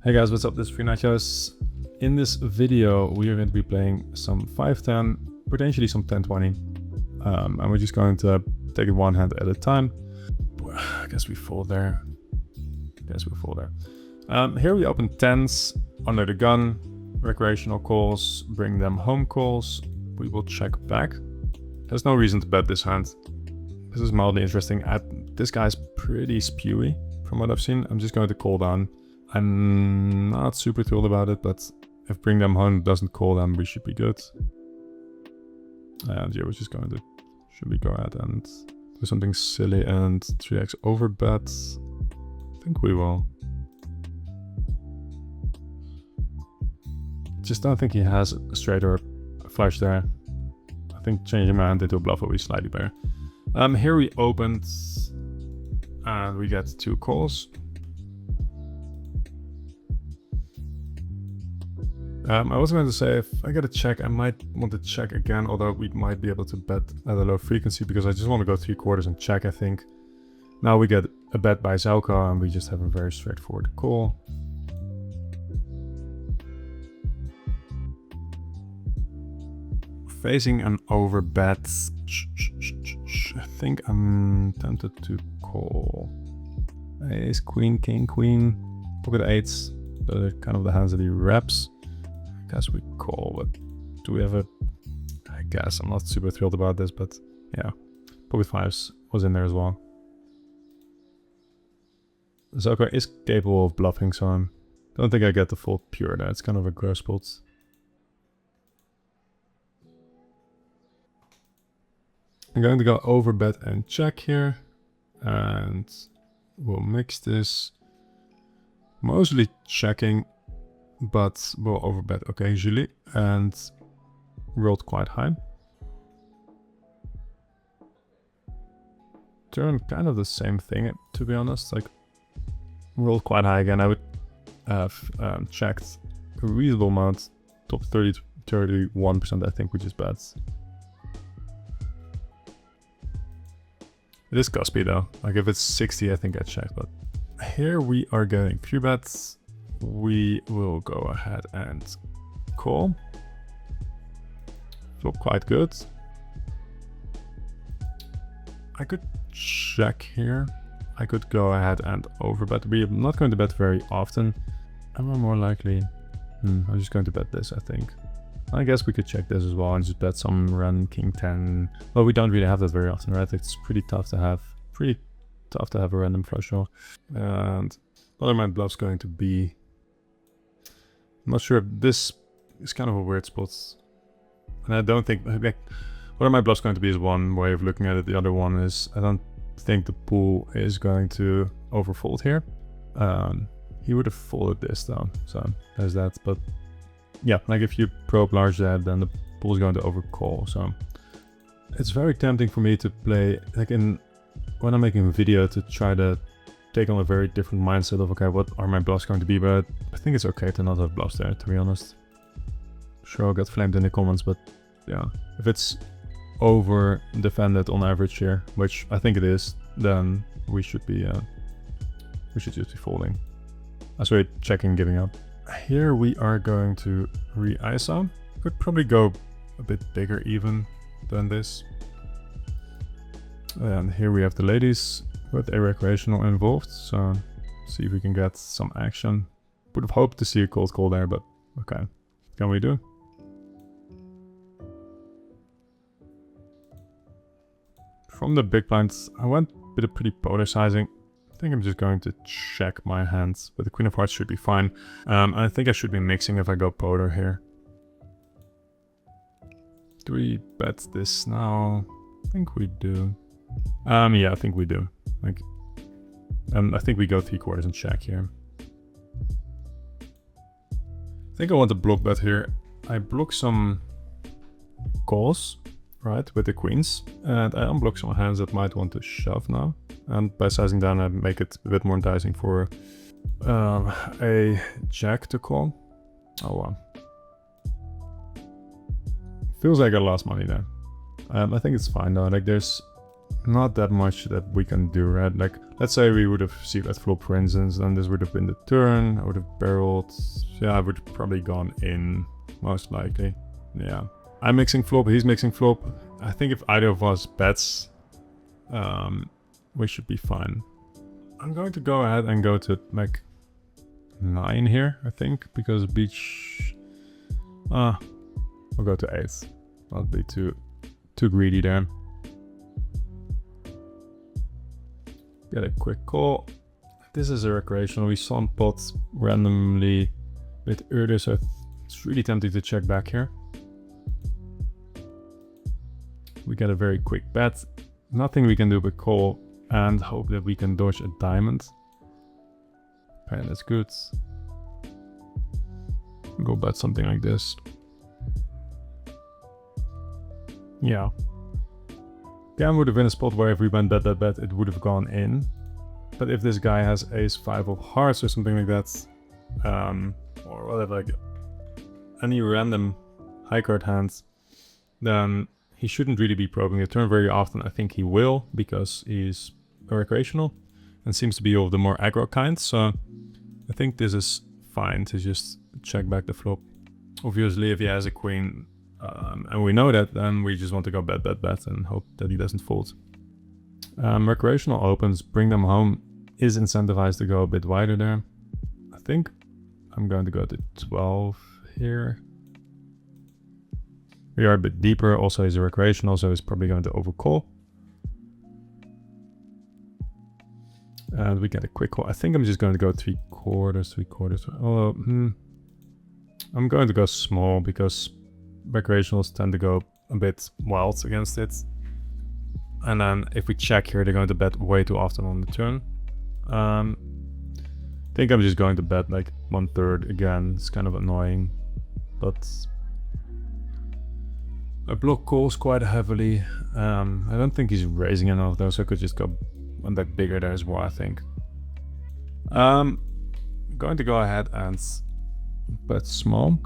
Hey guys, what's up? This is Nachos. In this video, we are going to be playing some 5-10, potentially some 10-20. And we're just going to take it one hand at a time. I guess we fold there. Here we open 10s under the gun, recreational calls, bring them home calls. We will check back. There's no reason to bet this hand. This is mildly interesting. This guy's pretty spewy from what I've seen. I'm just going to call down. I'm not super thrilled about it, but if bring them home doesn't call them, we should be good. And yeah, we're just going to, should we go ahead and do something silly and 3x over bet? I think we will. Just don't think he has a straight or a flush there. I think changing my hand into a bluff will be slightly better. Here we opened and we get 2 calls. I was going to say, if I get a check, I might want to check again, although we might be able to bet at a low frequency, because I just want to go 3/4 and check, I think. Now we get a bet by Zelko, and we just have a very straightforward call. Facing an over bet. I think I'm tempted to call. Ace, queen, king, queen, pocket 8s. Those are kind of the hands that he reps. I guess we call, but do we have a... I guess I'm not super thrilled about this, but yeah. Pocket 5s was in there as well. Zelko is capable of bluffing, so I don't think I get the fold pure there. It's kind of a gross spot. I'm going to go over bet and check here. And we'll mix this. Mostly checking, but we'll overbet occasionally, and rolled quite high. Turn kind of the same thing, to be honest. Like, rolled quite high again. I would have checked a reasonable amount, top 30 to 31%. I think we just bet. It is cuspy though. Like if it's 60, I think I check, but here we are getting 3 bets. We will go ahead and call. Feel quite good. I could check here. I could go ahead and overbet. We are not going to bet very often. Am I more likely? I'm just going to bet this, I think. I guess we could check this as well and just bet some run king 10. Well, we don't really have that very often, right? It's pretty tough to have. A random flush draw. And what are my bluffs going to be? I'm not sure. This is kind of a weird spot. And I don't think... Like, what are my bluffs going to be is one way of looking at it. The other one is I don't think the pool is going to overfold here. He would have folded this though. So there's that. But yeah, like if you probe large that, then the pool is going to overcall. So it's very tempting for me to play, like when I'm making a video, to try to take on a very different mindset of, okay, what are my bluffs going to be? But I think it's okay to not have bluffs there, to be honest. Sure, I'll get flamed in the comments, but yeah, if it's over defended on average here, which I think it is, then we should just be folding. Sorry, checking, giving up. Here we are going to re-ISO. Could probably go a bit bigger even than this. And here we have the ladies with a recreational involved. So see if we can get some action. Would have hoped to see a cold call there, but okay. What can we do? From the big blinds, I went with a pretty polar sizing. I think I'm just going to check my hands, but the queen of hearts should be fine. I think I should be mixing if I go polar here. Do we bet this now? I think we do. Yeah, I think we do. Like, I think we go 3/4 and check here. I think I want to block bet here. I block some calls, right, with the queens, and I unblock some hands that might want to shove now. And by sizing down, I make it a bit more enticing for a jack to call. Oh wow. Feels like I lost money there. I think it's fine though. Like there's not that much that we can do, right? Like, let's say we would have received that flop, for instance, and this would have been the turn. I would have barreled. Yeah, I would have probably gone in, most likely. Yeah. I'm mixing flop, he's mixing flop. I think if either of us bets, we should be fine. I'm going to go ahead and go to like 9 here, I think, because beach... we'll go to 8. Not be too greedy there. Get a quick call. This is a recreational. We saw pot randomly a bit earlier, so it's really tempting to check back here. We get a very quick bet. Nothing we can do but call and hope that we can dodge a diamond. Okay, that's good. Go bet something like this. Yeah. Cam would have been a spot where if we went bet, it would have gone in. But if this guy has ace-5 of hearts or something like that, or whatever, like any random high card hands, then he shouldn't really be probing the turn very often. I think he will, because he's a recreational and seems to be of the more aggro kind. So I think this is fine to just check back the flop. Obviously, if he has a queen, and we know that, then we just want to go bet and hope that he doesn't fold. Recreational opens, bring them home, is incentivized to go a bit wider there. I think I'm going to go to 12 here. We are a bit deeper, also he's a recreational, so he's probably going to overcall. And we get a quick call. I think I'm just going to go 3/4. Oh, I'm going to go small because recreationals tend to go a bit wild against it. And then if we check here, they're going to bet way too often on the turn. I think I'm just going to bet like 1/3 again. It's kind of annoying, but a block calls quite heavily. I don't think he's raising enough though, so I could just go one bet bigger there as well, I think. Going to go ahead and bet small.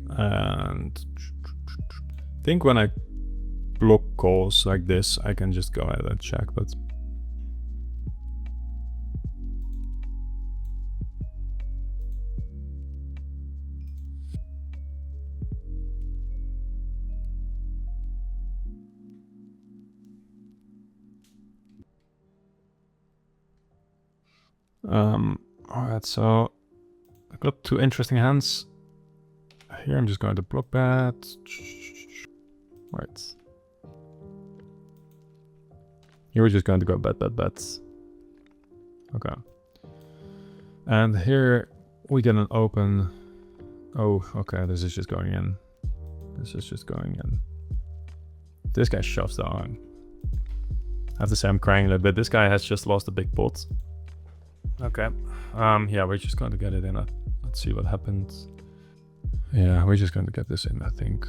And I think when I block calls like this, I can just go ahead and check, but alright, so I've got 2 interesting hands. Here I'm just going to block bet. Right. Here we're just going to go bet. Okay. And here we get an open. Oh, okay, this is just going in. This guy shoves down. I have to say I'm crying a little bit. This guy has just lost a big pot. Okay. Yeah, we're just going to get it in. Let's see what happens. Yeah, we're just going to get this in, I think.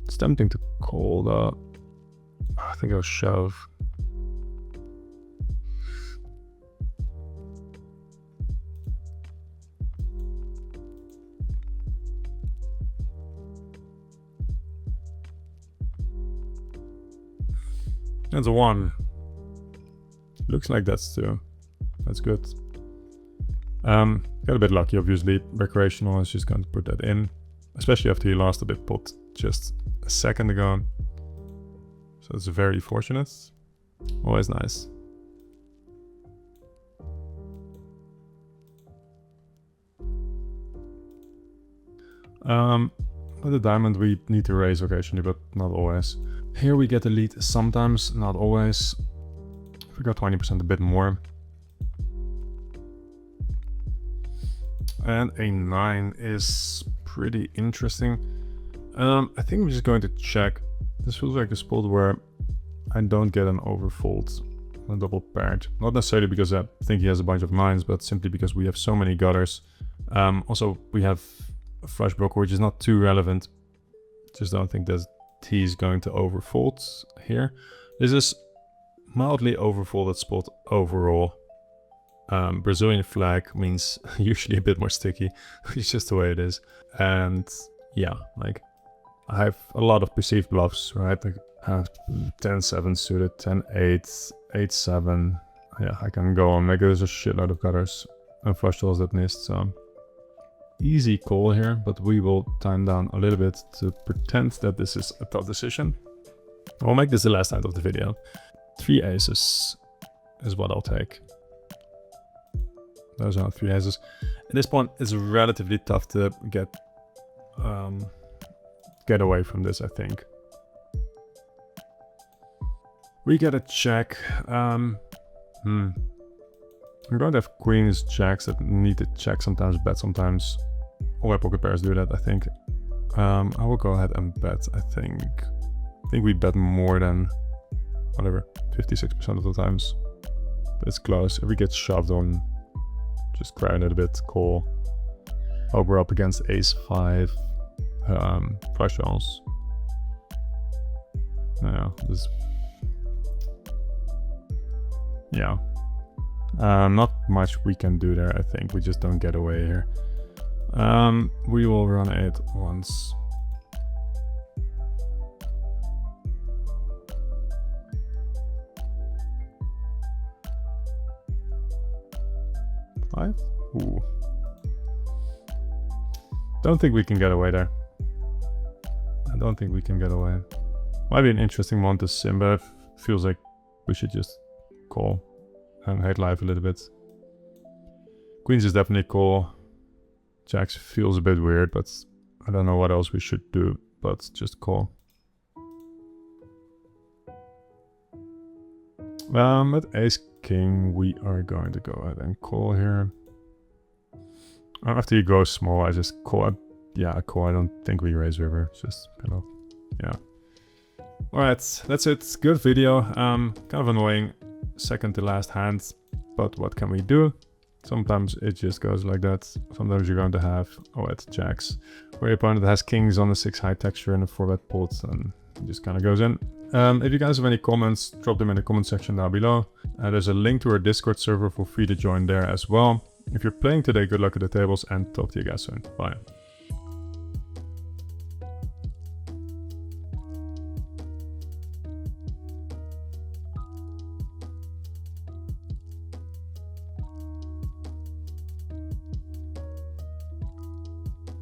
It's tempting to call though. I think I'll shove. That's a 1. Looks like that's 2. That's good. Got a bit lucky, obviously. Recreational is just going to put that in, especially after he lost a big pot just a second ago. So it's very fortunate. Always nice. With the diamond we need to raise occasionally, but not always. Here we get the lead sometimes, not always. We got 20%, a bit more. And a 9 is pretty interesting. I think I'm just going to check. This feels like a spot where I don't get an overfold on a double paired. Not necessarily because I think he has a bunch of 9s, but simply because we have so many gutters. Also, we have a flush blocker, which is not too relevant. Just don't think that he's going to overfold here. This is mildly overfolded spot overall. Brazilian flag means usually a bit more sticky. It's just the way it is. And yeah, like I have a lot of perceived bluffs, right? Like 10-7 suited, 10-8, 8-7. Yeah, I can go on. Like there's a shitload of gutters and flush draws that missed, so easy call here, but we will time down a little bit to pretend that this is a tough decision. We'll make this the last hand of the video. 3 aces is what I'll take. Those are 3 aces. At this point, it's relatively tough to get away from this, I think. We get a check. I'm going to have queens, jacks that need to check sometimes, bet sometimes. All my poker pairs do that, I think. I will go ahead and bet, I think. I think we bet more than, whatever, 56% of the times. But it's close. If we get shoved on, just cry a little bit, call. Hope we're up against ace-5, flush draws. Yeah. Not much we can do there, I think. We just don't get away here. We will run it once. Five? Ooh. Don't think we can get away there. I don't think we can get away. Might be an interesting one to sim, but it feels like we should just call and hate life a little bit. Queens is definitely call. Jacks feels a bit weird, but I don't know what else we should do, but just call. At ace king, we are going to go ahead and call here. After you go small, I just call. Yeah, I call. I don't think we raise river. It's just kind of, yeah. Alright, that's it. Good video. Kind of annoying. Second to last hand, but what can we do? Sometimes it just goes like that. Sometimes you're going to have at jacks, where your opponent has kings on the 6 high texture and a 4-bet pot, and it just kind of goes in. If you guys have any comments, drop them in the comment section down below. There's a link to our Discord server for free to join there as well. If you're playing today, good luck at the tables, and talk to you guys soon. Bye.